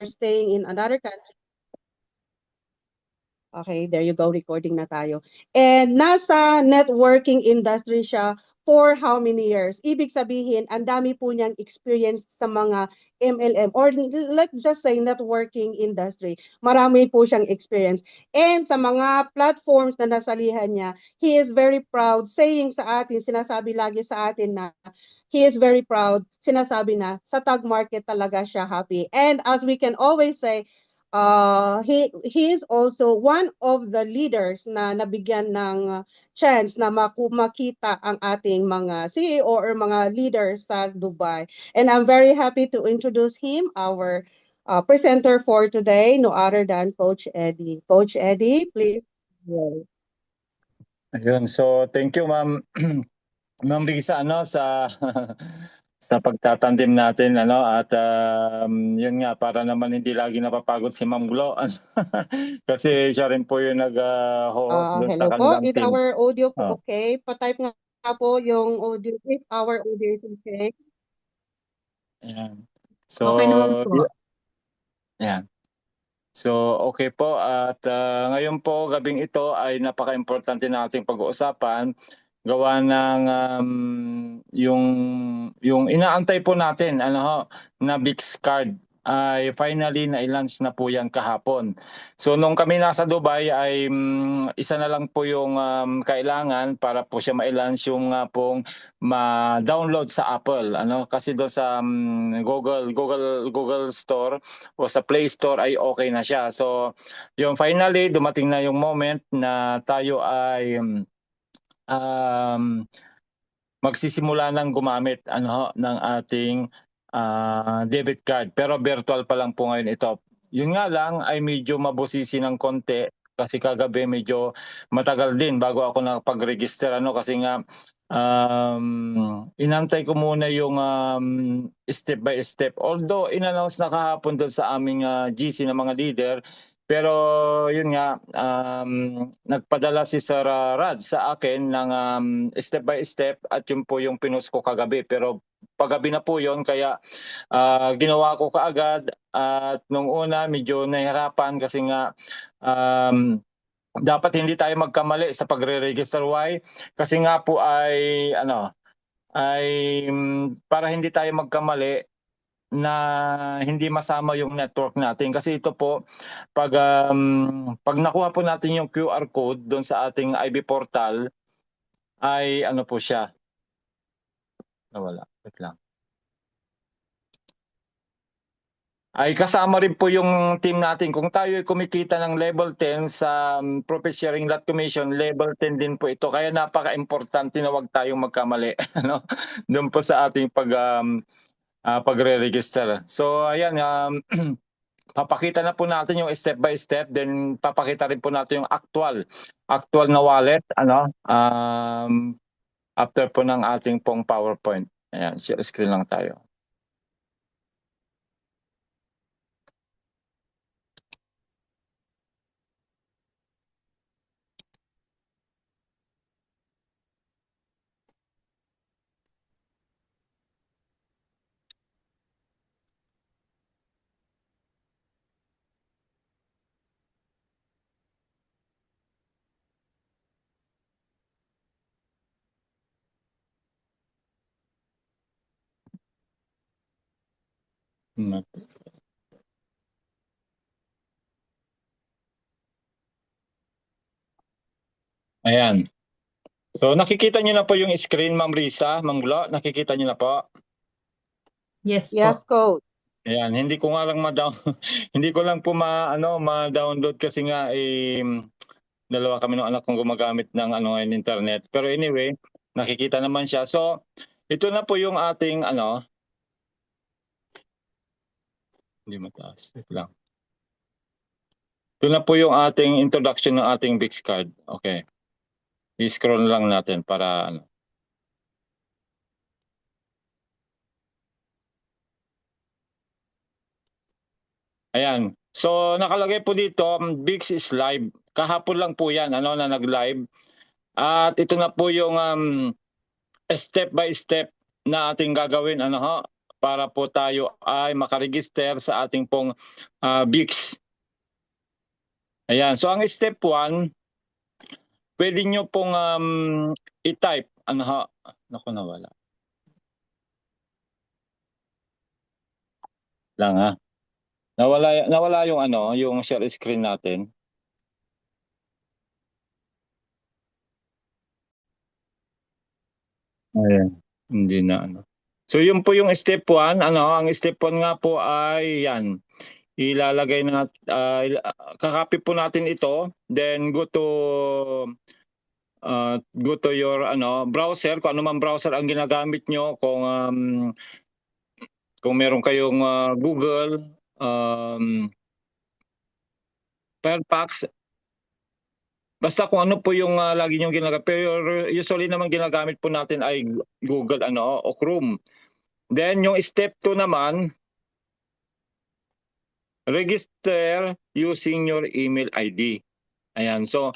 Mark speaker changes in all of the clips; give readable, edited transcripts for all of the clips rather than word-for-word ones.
Speaker 1: staying in another country. Okay, there you go, recording na tayo. And nasa networking industry siya for how many years? Ibig sabihin, ang dami po niyang experience sa mga MLM or let's just say networking industry. Marami po siyang experience. And sa mga platforms na nasalihan niya, he is very proud saying sa atin, sinasabi lagi sa atin na he is very proud, sinasabi na sa tag market talaga siya happy. And as we can always say, he is also one of the leaders na nabigyan ng chance na makita ang ating mga CEO or mga leaders sa Dubai. And I'm very happy to introduce him, our presenter for today, no other than Coach Eddie. Coach Eddie, please.
Speaker 2: Ayun, so thank you Ma'am Ma'am Risa sa sa pagtatandim natin at yun nga para naman hindi lagi napapagod si Ma'am Glo kasi siya rin po yung nag-host doon sa
Speaker 1: Hello po.
Speaker 2: kanilang
Speaker 1: Is
Speaker 2: team.
Speaker 1: our audio po okay? Pa-type nga po yung audio if our audio is okay.
Speaker 2: Ayan. So,
Speaker 3: okay naman po.
Speaker 2: Ayan. So, okay po. At ngayon po, gabing ito ay napaka-importante na ating pag-uusapan. Gawa ng yung inaantay po natin na VIX card ay finally na-launch na po yan kahapon. So nung kami nasa Dubai ay isa na lang po yung kailangan para po siya ma-launch yung pong ma-download sa Apple kasi doon sa Google Store o sa Play Store ay okay na siya. So yung finally dumating na yung moment na tayo ay magsisimula ng gumamit ng ating debit card, pero virtual pa lang po ngayon ito. Yun nga lang ay medyo mabusisi ng konti kasi kagabi medyo matagal din bago ako nakapag-register kasi nga inantay ko muna yung step by step, although in-announce na kahapon doon sa aming GC ng mga leader. Pero yun nga, nagpadala si Sir Raj sa akin ng step by step at yun po yung pinost ko kagabi. Pero paggabi na po yun, kaya ginawa ko kaagad at nung una medyo nahirapan kasi nga dapat hindi tayo magkamali sa pagre-register. Why? Kasi nga po ay para hindi tayo magkamali na hindi masama yung network natin kasi ito po pag nakuha po natin yung QR code doon sa ating IB portal ay po siya nawala lang ay kasama rin po yung team natin. Kung tayo ay kumikita ng level 10 sa Profit Sharing Lot Commission, level 10 din po ito. Kaya napaka-importante na wag tayong magkamali doon po sa ating pagre-register. So ayan, papakita na po natin yung step by step, then papakita rin po natin yung actual na wallet after po ng ating pong PowerPoint. Ayan, share screen lang tayo. Ayan. So nakikita niyo na po yung screen, Ma'am Risa, Ma'am Glo, nakikita niyo na po?
Speaker 3: Yes,
Speaker 1: Yes,
Speaker 3: po.
Speaker 1: Coach.
Speaker 2: Ayan, hindi ko nga lang hindi ko lang po ma-download kasi nga dalawa kami ng anak kong gumagamit ng ngayon internet. Pero anyway, nakikita naman siya. So, ito na po yung ating hindi mataas. Wait lang. Ito na po yung ating introduction ng ating VIX card. Okay. I-scroll lang natin para Ayan. So nakalagay po dito, VIX is live. Kahapon lang po 'yan na nag-live. At ito na po yung step by step na ating gagawin para po tayo ay makaregister sa ating pong VIX. Ayan. So ang step 1, pwede nyo pong i-type. Ano ha? Naku, nawala. Lang ha. Nawala yung yung share screen natin. Ayan. Hindi na So yun po yung step 1, ang step 1 nga po ay yan. Ilalagay na kakopy po natin ito, then go to your browser, kung ano man browser ang ginagamit nyo, kung meron kayong Google, Firefox, basta kung ano po yung lagi nyo ginagamit. Pero usually naman ginagamit po natin ay Google o Chrome. Then yung step 2 naman, register using your email ID. Ayan. So,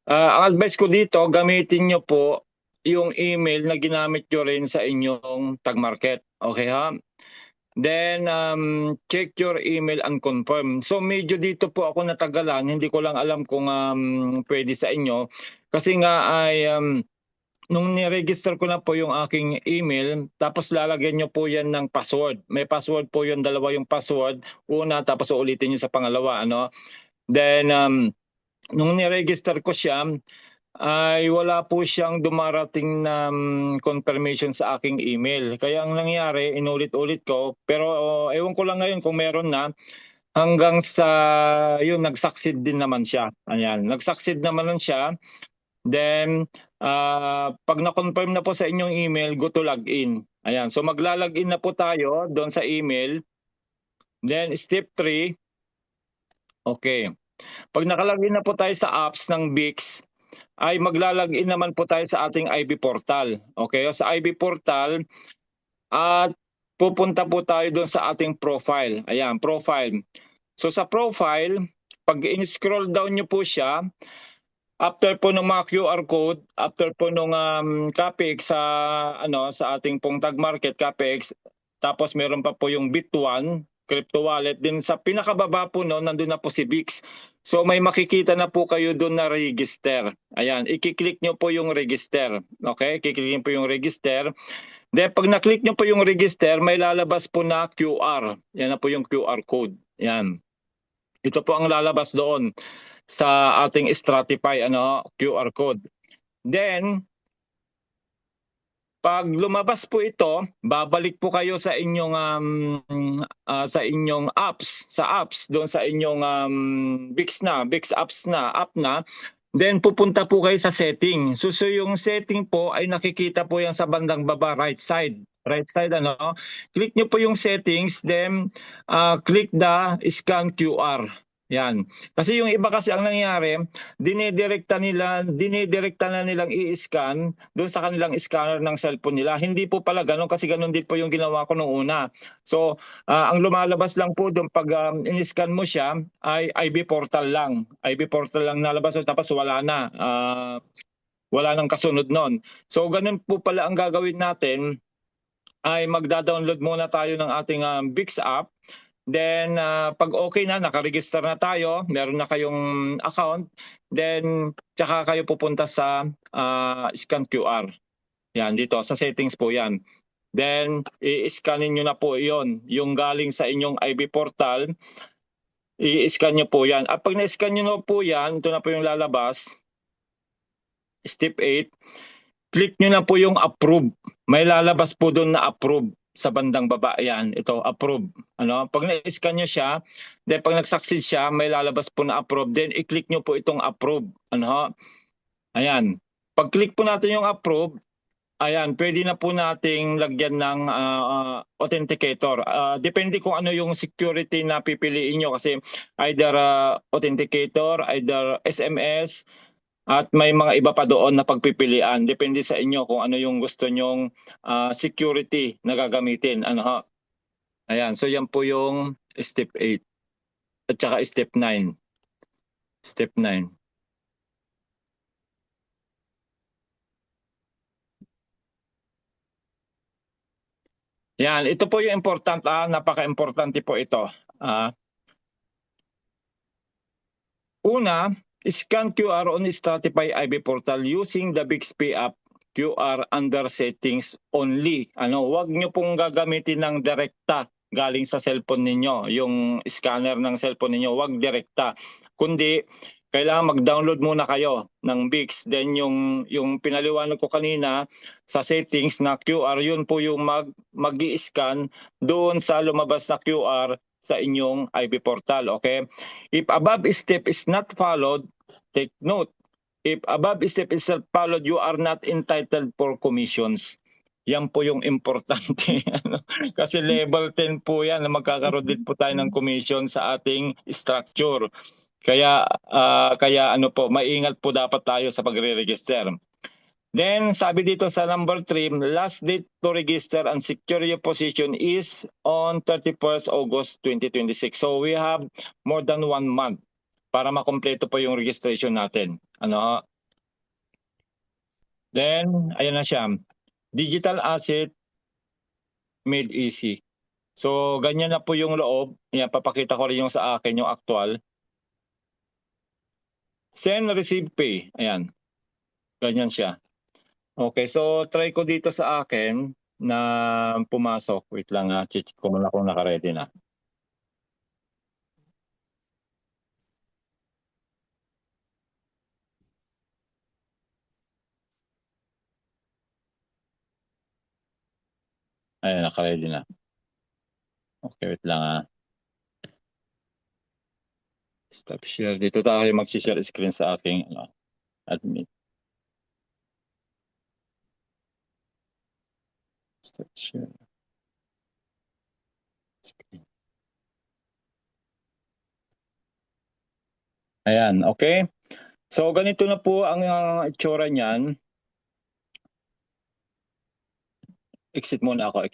Speaker 2: ang advice ko dito, gamitin nyo po yung email na ginamit nyo rin sa inyong tag market. Okay ha? Then, check your email and confirm. So, medyo dito po ako natagalan. Hindi ko lang alam kung pwede sa inyo. Kasi nga ay nung niregister ko na po yung aking email, tapos lalagyan nyo po yan ng password. May password po yun, dalawa yung password. Una, tapos uulitin nyo sa pangalawa. Then, nung niregister ko siya, ay wala po siyang dumarating na confirmation sa aking email. Kaya ang nangyari, inulit-ulit ko. Pero ewan ko lang ngayon kung meron na. Hanggang sa, yun, nag-succeed din naman siya. Ayan, nag-succeed naman siya. Then, pag na-confirm na po sa inyong email, go to login. Ayan, so magla-login na po tayo doon sa email. Then, step 3, okay. Pag nakalagin na po tayo sa apps ng VIX, ay maglalagin naman po tayo sa ating IB portal. Okay, sa IB portal, at pupunta po tayo doon sa ating profile. Ayan, profile. So sa profile, pag in-scroll down nyo po siya, after po ng mga QR code, after po nung CAPEX sa ating pong tag market CAPEX, tapos meron pa po yung Bit1 crypto wallet, din sa pinakababa po nandun na po si VIX. So may makikita na po kayo doon na register. Ayan, i-click nyo po yung register. Okay, i-click nyo po yung register. Then pag na-click nyo po yung register, may lalabas po na QR. Yan na po yung QR code. Yan. Ito po ang lalabas doon sa ating Stratify QR code. Then, pag lumabas po ito, babalik po kayo sa inyong apps doon sa inyong VIX apps na, app na. Then pupunta po kayo sa setting. So yung setting po ay nakikita po yan sa bandang baba, right side. Right side Click nyo po yung settings, then click the scan QR. Yan. Kasi yung iba kasi ang nangyayari, dinidirekta na nilang i-scan doon sa kanilang scanner ng cellphone nila. Hindi po pala ganun, kasi ganun din po yung ginawa ko nung una. So, ang lumalabas lang po doon pag in-scan mo siya ay IB portal lang. IB portal lang nalabas, tapos wala na. Wala nang kasunod nun. So, ganun po pala ang gagawin natin, ay magda-download muna tayo ng ating VIX app. Then, pag okay na, nakaregister na tayo, meron na kayong account, then, tsaka kayo pupunta sa scan QR. Yan, dito, sa settings po yan. Then, i-scanin nyo na po yon, yung galing sa inyong IB portal, i-scan nyo po yan. At pag na-scan nyo na po yan, ito na po yung lalabas, step 8, click nyo na po yung approve. May lalabas po doon na approve. Sa bandang baba, yan, ito, approve. Pag na-scan nyo siya, then pag nag-succeed siya, may lalabas po na approve. Then i-click nyo po itong approve. Ayan. Pag-click po natin yung approve, ayan, pwede na po nating lagyan ng authenticator. Depende kung ano yung security na pipiliin nyo, kasi either authenticator, either SMS, at may mga iba pa doon na pagpipilian. Depende sa inyo kung ano yung gusto nyong security na gagamitin. Ayan, so yan po yung step 8 at saka step 9. Step 9. Yan, ito po yung napaka-importante po ito. Una, scan QR on Stratify IB portal using the Bixby app QR under settings only. Huwag nyo pong gagamitin ng direkta galing sa cellphone ninyo, yung scanner ng cellphone ninyo, huwag direkta. Kundi kailangan mag-download muna kayo ng Bix. Then yung pinaliwanag ko kanina sa settings na QR, yun po yung mag-i-scan doon sa lumabas na QR sa inyong IB portal, okay? If above step is not followed, take note. If above step is not followed, you are not entitled for commissions. Yan po yung importante. Kasi level 10 po yan na magkakaroon din po tayo ng commission sa ating structure. Kaya maingat po dapat tayo sa pagre-register. Then sabi dito sa number 3, last date to register and secure your position is on 31st August 2026. So we have more than 1 month para makompleto po yung registration natin. Then ayan na siya. Digital asset made easy. So ganyan na po yung loob. Yan, papakita ko rin yung sa akin yung actual. Send, receive, pay. Ayan. Ganyan siya. Okay, so try ko dito sa akin na pumasok. Wait lang check ko muna kung naka-ready na. Ayan, naka-ready na. Okay, wait lang Stop share. Dito tayo mag-share screen sa aking admin. Stop share. Screen. Ayan, okay. So ganito na po ang itsura niyan. Exit muna ako.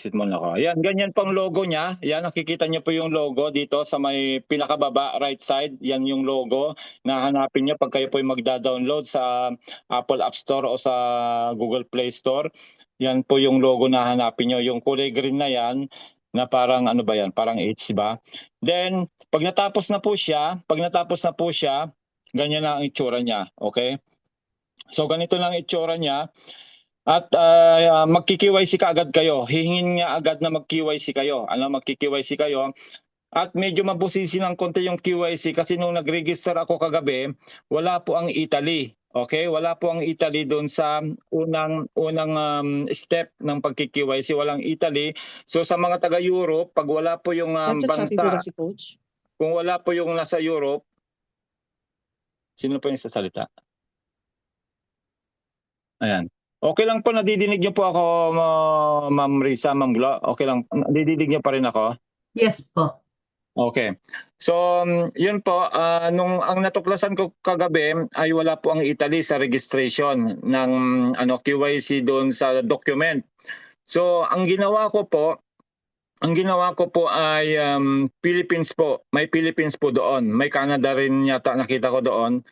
Speaker 2: Ayan, ganyan pang logo niya. Ayan, nakikita niyo po yung logo dito sa may pinakababa, right side. Yan yung logo na hanapin niyo pag kayo po magda-download sa Apple App Store o sa Google Play Store. Yan po yung logo na hanapin niyo. Yung kulay green na yan, na parang parang H ba? Then, pag natapos na po siya, ganyan na ang itsura niya. Okay? So, ganito lang ang itsura niya. At magki-KYC ka agad kayo. Hihingin nga agad na mag-KYC kayo. Magki-KYC kayo. At medyo mabusisi ng konti yung KYC kasi nung nag-register ako kagabi, wala po ang Italy. Okay? Wala po ang Italy doon sa unang step ng pagki-KYC. Walang Italy. So sa mga taga-Europe, pag wala po yung bansa,
Speaker 1: si Coach.
Speaker 2: kung wala po yung nasa Europe, sino po yung sasalita? Ayan. Okay lang po, nadidinig niyo po ako, Ma'am Risa, Ma'am Glo. Okay lang, nadidinig niyo pa rin ako?
Speaker 3: Yes po.
Speaker 2: Okay. So, yun po, nung ang natuklasan ko kagabi ay wala po ang Italy sa registration ng KYC doon sa document. So, ang ginawa ko po ay Philippines po. May Philippines po doon. May Canada rin yata nakita ko doon.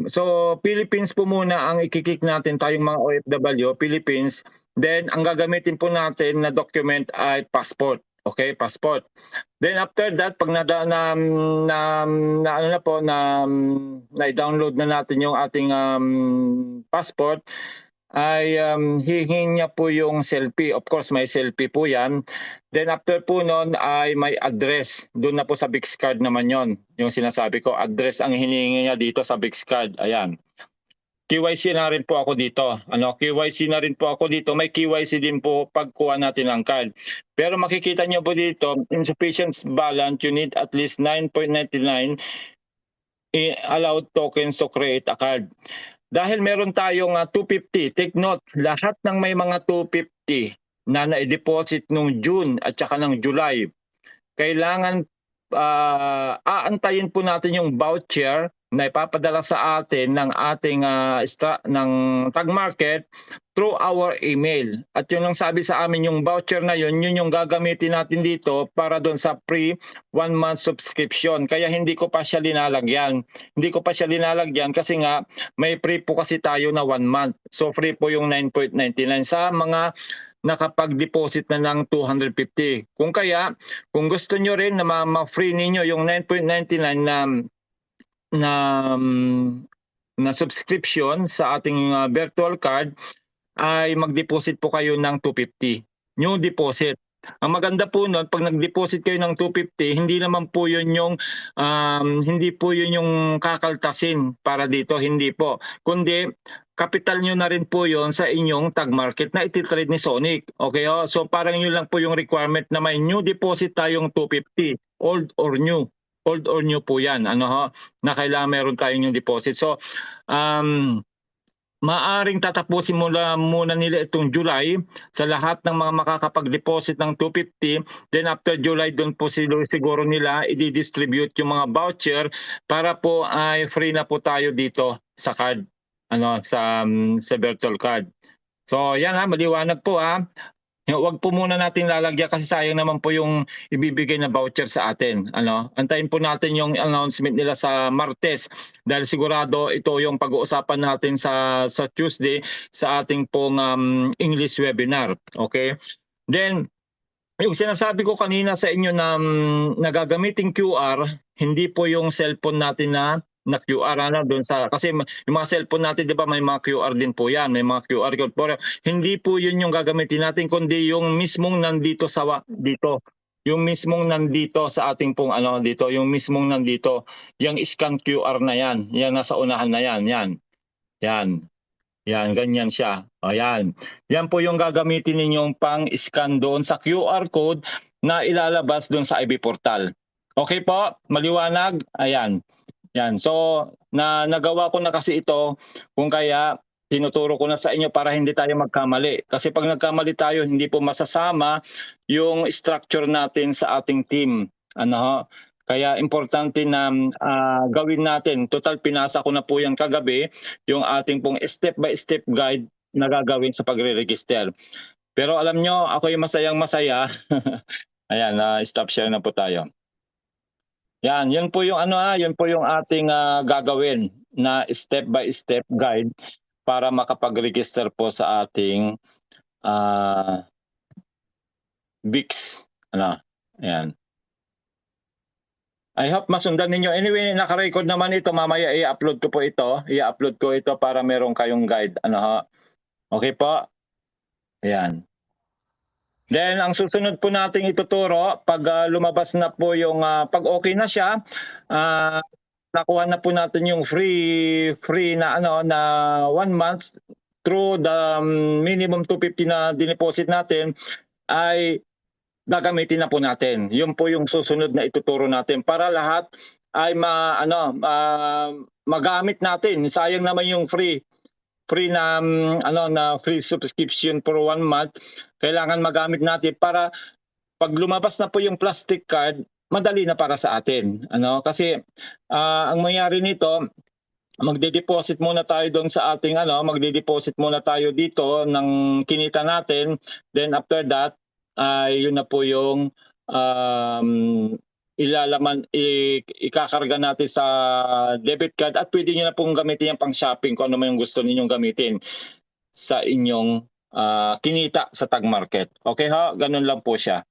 Speaker 2: So, Philippines po muna ang ikiklik natin tayong mga OFW, Philippines. Then, ang gagamitin po natin na document ay passport. Okay, passport. Then after that, pag na-download na natin yung ating passport, ay hihingin niya po yung selfie. Of course, may selfie po yan. Then after po nun ay may address. Doon na po sa Bixcard naman yon. Yung sinasabi ko, address ang hinihingi niya dito sa Bixcard. Ayan. KYC na rin po ako dito. KYC na rin po ako dito. May KYC din po pagkuha natin ng card. Pero makikita niyo po dito, insufficient balance, you need at least 9.99 allowed tokens to create a card. Dahil meron tayong 250, take note, lahat ng may mga 250 na na-deposit nung June at saka ng July, kailangan aantayin po natin yung voucher na ipapadala sa atin ng ating ng Tag Market through our email. At yun ang sabi sa amin, yung voucher na yun yung gagamitin natin dito para doon sa free 1 month subscription. Kaya hindi ko pa siya linalagyan. Kasi nga may free po kasi tayo na 1 month. So free po yung 9.99 sa mga nakapag-deposit na ng 250. Kung kung gusto nyo rin na ma-free ninyo yung 9.99 na na subscription sa ating virtual card, ay mag-deposit po kayo ng 250. New deposit. Ang maganda po nun, pag nag-deposit kayo ng 250, hindi naman po yun yung hindi po yun yung kakaltasin para dito, hindi po. Kundi capital nyo na rin po yon sa inyong tag market na ititrade ni Sonic. Okay, oh? So parang yun lang po yung requirement na may new deposit tayong 250, old or new. Old or new po yan, na kailangan meron tayong yung deposit. So maaring tatapusin muna nila itong July sa lahat ng mga makakapag-deposit ng 250. Then after July, doon po siguro nila i-distribute yung mga voucher para po ay free na po tayo dito sa card, sa virtual card. So yan maliwanag po Huwag po muna natin lalagyan kasi sayang naman po yung ibibigay na voucher sa atin. Antayin po natin yung announcement nila sa Martes dahil sigurado ito yung pag-uusapan natin sa Tuesday sa ating pong English webinar. Okay? Then yung sinasabi ko kanina sa inyo na nagagamiting QR, hindi po yung cellphone natin na QR doon kasi yung mga cellphone natin 'di ba may mga QR din po 'yan, may mga QR code po. Hindi po 'yun yung gagamitin natin kundi yung mismong nandito dito. Yung mismong nandito sa ating pong dito, yung mismong nandito, yung scan QR na 'yan. Yan nasa unahan na 'yan, 'yan. Yan. Yan, ganyan siya. Ayan. Yan po yung gagamitin ninyong pang-scan doon sa QR code na ilalabas doon sa IB portal. Okay po? Maliwanag? Ayan. Yan. So, nagawa ko na kasi ito kung kaya tinuturo ko na sa inyo para hindi tayo magkamali. Kasi pag nagkamali tayo, hindi po masasama yung structure natin sa ating team. Kaya importante na gawin natin. Total, pinasa ko na po yan kagabi, yung ating pong step-by-step guide na gagawin sa pagre-register. Pero alam nyo, ako yung masayang-masaya. Ayan, stop share na po tayo. Yan, yun po yung yun po yung ating gagawin na step-by-step guide para makapag-register po sa ating VIX. Ayan. I hope masundan ninyo. Anyway, naka-record naman ito. Mamaya i-upload ko po ito. I-upload ko ito para meron kayong guide. Okay po? Ayan. Then, ang susunod po nating ituturo, pag lumabas na po yung, pag okay na siya, nakuha na po natin yung free na na 1 month through the minimum 250 na dineposit natin, ay gagamitin na po natin. Yun po yung susunod na ituturo natin para lahat ay magamit natin. Sayang naman yung free na na free subscription for 1 month. Kailangan magamit natin para pag lumabas na po yung plastic card, madali na para sa atin. Kasi ang mangyari nito, magde-deposit muna tayo doon sa ating magde-deposit muna tayo dito ng kinita natin. Then after that, yun na po yung ikakarga natin sa debit card at pwede nyo na pong gamitin yung pang shopping kung ano man yung gusto ninyong gamitin sa inyong kinita sa tag market. Okay ganun lang po siya.